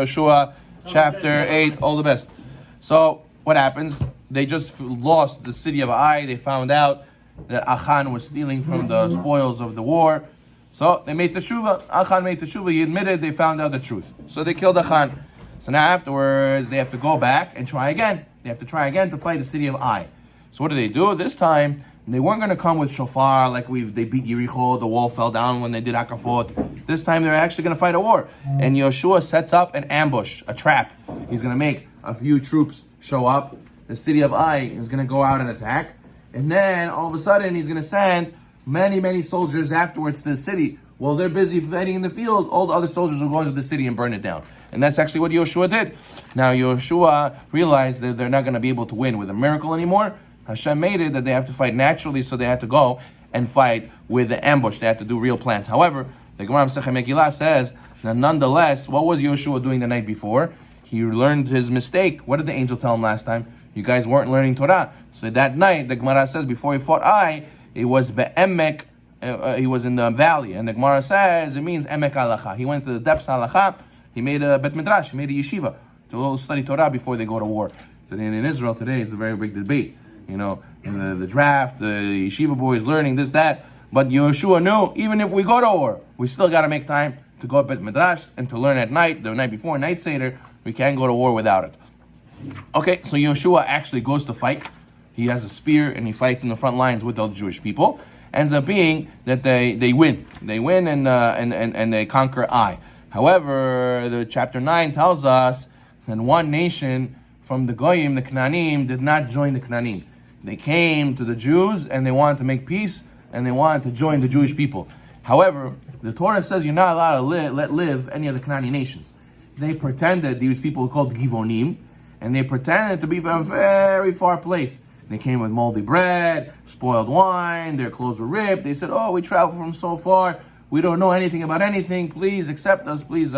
Yehoshua chapter 8, all the best. So what happens? They just lost the city of Ai. They found out that Achan was stealing from the spoils of the war. So they made teshuvah. Achan made teshuvah. He admitted they found out the truth. So they killed Achan. So now afterwards, they have to go back and try again. They have to try again to fight the city of Ai. So what do? This time, they weren't going to come with shofar like they beat Yericho, the wall fell down when they did Akafot. This time they're actually going to fight a war. And Yehoshua sets up an ambush, a trap. He's going to make a few troops show up. The city of Ai is going to go out and attack. And then all of a sudden he's going to send many soldiers afterwards to the city. While they're busy fighting in the field, all the other soldiers will go into the city and burn it down. And that's actually what Yehoshua did. Now Yehoshua realized that they're not going to be able to win with a miracle anymore. Hashem made it that they have to fight naturally, so they had to go and fight with the ambush. They had to do real plans. However, the Gemara Sefer Megillah says that nonetheless, what was Yehoshua doing the night before? He learned his mistake. What did the angel tell him last time? You guys weren't learning Torah. So that night, the Gemara says, before he fought Ai, it was be'emek, he was in the valley. And the Gemara says, it means emek halacha. He went to the depths of halacha. He made a bet midrash, he made a yeshiva to study Torah before they go to war. So in Israel today, it's a very big debate. You know, in the draft, the yeshiva boys learning this, that. But Yehoshua knew, even if we go to war, we still got to make time to go to Bet Midrash and to learn at night, the night before, night Seder. We can't go to war without it. Okay, so Yehoshua actually goes to fight. He has a spear and he fights in the front lines with all the Jewish people. Ends up being that they win. They win and they conquer Ai. However, the chapter 9 tells us that one nation from the Goyim, the Canaanim, did not join the Canaanim. They came to the Jews and they wanted to make peace and they wanted to join the Jewish people. However, the Torah says you're not allowed to let live any of the Canaanite nations. They pretended, these people were called Givonim, and they pretended to be from a very far place. They came with moldy bread, spoiled wine, their clothes were ripped. They said, oh, we traveled from so far. We don't know anything about anything. Please accept us. Please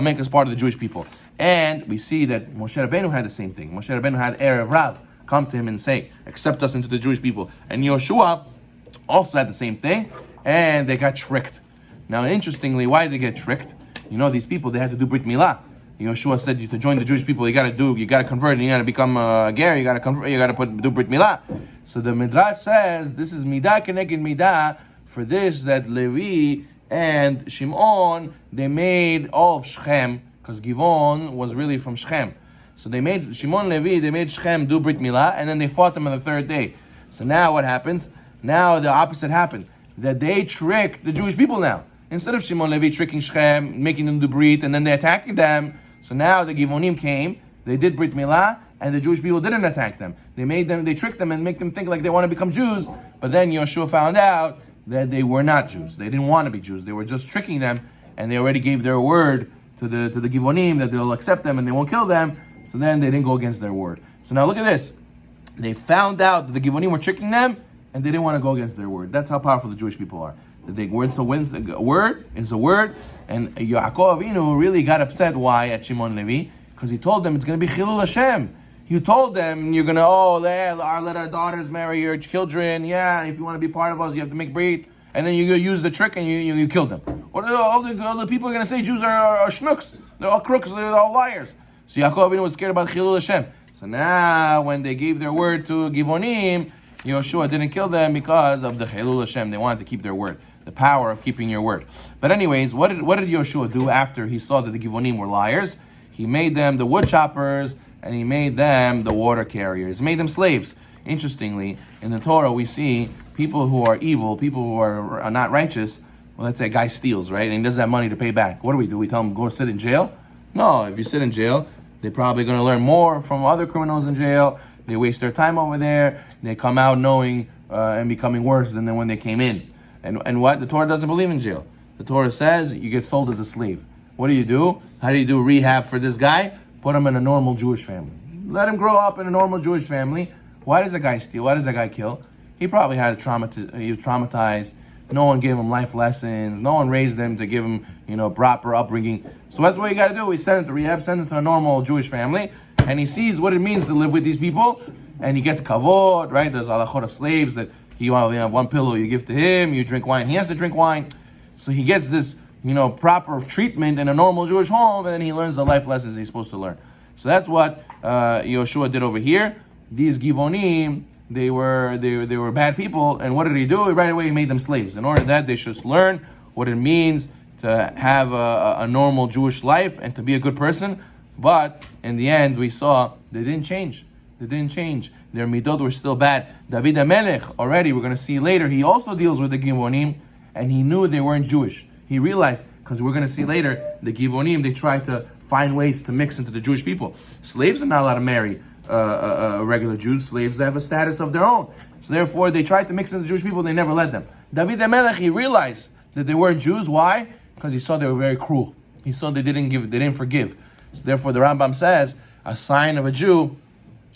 make us part of the Jewish people. And we see that Moshe Rabbeinu had the same thing. Moshe Rabbeinu had Erev Rav come to him and say, accept us into the Jewish people. And Yehoshua also had the same thing, and they got tricked. Now, interestingly, why did they get tricked? You know, these people, they had to do Brit Milah. Yehoshua said, to join the Jewish people, you got to convert, and you got to become a ger, you got to convert, you got to do Brit Milah. So the Midrash says, this is Midah Keneged Midah, for this, that Levi and Shimon, they made all of Shechem, because Givon was really from Shechem. So they made Shimon Levi, they made Shechem do Brit Milah, and then they fought them on the third day. So now what happens? Now the opposite happened. That they tricked the Jewish people now. Instead of Shimon Levi tricking Shechem, making them do Brit, and then they attacking them. So now the Givonim came, they did Brit Milah, and the Jewish people didn't attack them. They tricked them and make them think like they want to become Jews. But then Yehoshua found out that they were not Jews. They didn't want to be Jews. They were just tricking them, and they already gave their word to the Givonim that they'll accept them and they won't kill them. So then they didn't go against their word. So now look at this. They found out that the Givonim were tricking them, and they didn't want to go against their word. That's how powerful the Jewish people are. The word is a word, and Yaakov Avinu really got upset. Why at Shimon Levi? Because he told them it's going to be Chilul Hashem. You told them you're going to let our daughters marry your children. Yeah, if you want to be part of us, you have to make brit, and then you use the trick and you kill them. What are all the people are going to say? Jews are schnooks. They're all crooks. They're all liars. So Yaakov Avinu was scared about Chilul Hashem. So now when they gave their word to Givonim, Yehoshua didn't kill them because of the Chilul Hashem. They wanted to keep their word. The power of keeping your word. But anyways, what did Yehoshua do after he saw that the Givonim were liars? He made them the wood choppers and he made them the water carriers. He made them slaves. Interestingly, in the Torah we see people who are evil, people who are not righteous. Well, let's say a guy steals, right? And he doesn't have money to pay back. What do? We tell him go sit in jail? No, if you sit in jail, they're probably going to learn more from other criminals in jail. They waste their time over there. They come out knowing and becoming worse than when they came in. And what? The Torah doesn't believe in jail. The Torah says you get sold as a slave. What do? How do you do rehab for this guy? Put him in a normal Jewish family. Let him grow up in a normal Jewish family. Why does the guy steal? Why does the guy kill? He probably had he was traumatized. No one gave him life lessons. No one raised him to give him, proper upbringing. So that's what you got to do. We send him to rehab, send him to a normal Jewish family, and he sees what it means to live with these people, and he gets kavod, right? There's halachot of slaves that you have one pillow you give to him, you drink wine, he has to drink wine. So he gets this proper treatment in a normal Jewish home, and then he learns the life lessons he's supposed to learn. So that's what Yehoshua did over here. These Givonim, they were bad people, and what did he do? Right away he made them slaves. In order that they should learn what it means to have a normal Jewish life and to be a good person. But in the end, we saw they didn't change. Their midot were still bad. David HaMelech, already we're going to see later, he also deals with the Givonim, and he knew they weren't Jewish. He realized, because we're going to see later, the Givonim, they tried to find ways to mix into the Jewish people. Slaves are not allowed to marry regular Jews. Slaves have a status of their own. So therefore, they tried to mix into the Jewish people, they never let them. David HaMelech, he realized that they weren't Jews. Why? Because he saw they were very cruel. He saw they didn't forgive. So therefore, the Rambam says, a sign of a Jew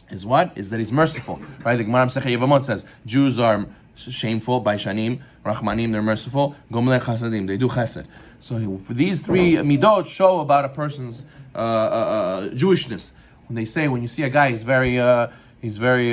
is what? Is that he's merciful. Right? The Gemara Masechet Yevamot says, Jews are shameful, by Shanim, Rachmanim, they're merciful, Gomlei Chasadim, they do chesed. So for these three midot show about a person's Jewishness. When you see a guy, he's very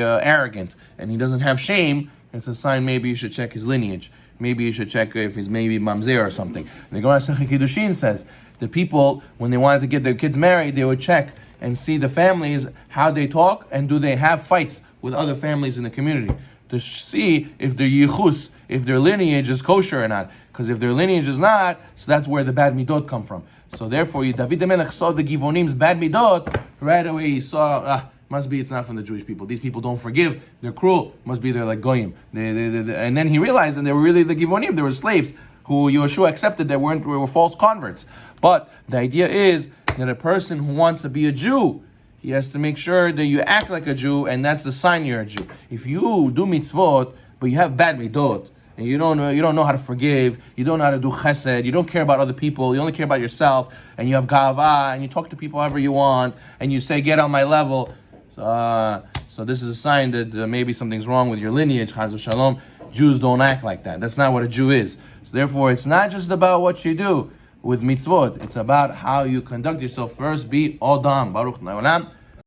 arrogant, and he doesn't have shame, it's a sign maybe you should check his lineage. Maybe you should check if he's maybe mamzer or something. The Gemara Masechet Kiddushin says, the people, when they wanted to get their kids married, they would check and see the families, how they talk, and do they have fights with other families in the community, to see if their yichus, if their lineage is kosher or not. Because if their lineage is not, so that's where the bad midot come from. So therefore, David HaMelech saw the Givonim's bad midot, right away he saw, must be it's not from the Jewish people. These people don't forgive, they're cruel, must be they're like goyim. And then he realized that they were really the Givonim, they were slaves, who Yehoshua accepted that were false converts. But the idea is that a person who wants to be a Jew, he has to make sure that you act like a Jew, and that's the sign you're a Jew. If you do mitzvot, but you have bad midot, and you don't know how to forgive, you don't know how to do chesed, you don't care about other people, you only care about yourself, and you have gava, and you talk to people however you want, and you say, get on my level. So this is a sign that maybe something's wrong with your lineage, chaz v'shalom. Jews don't act like that. That's not what a Jew is. So therefore, it's not just about what you do with mitzvot. It's about how you conduct yourself. First, be Odam. Baruch Na'olam.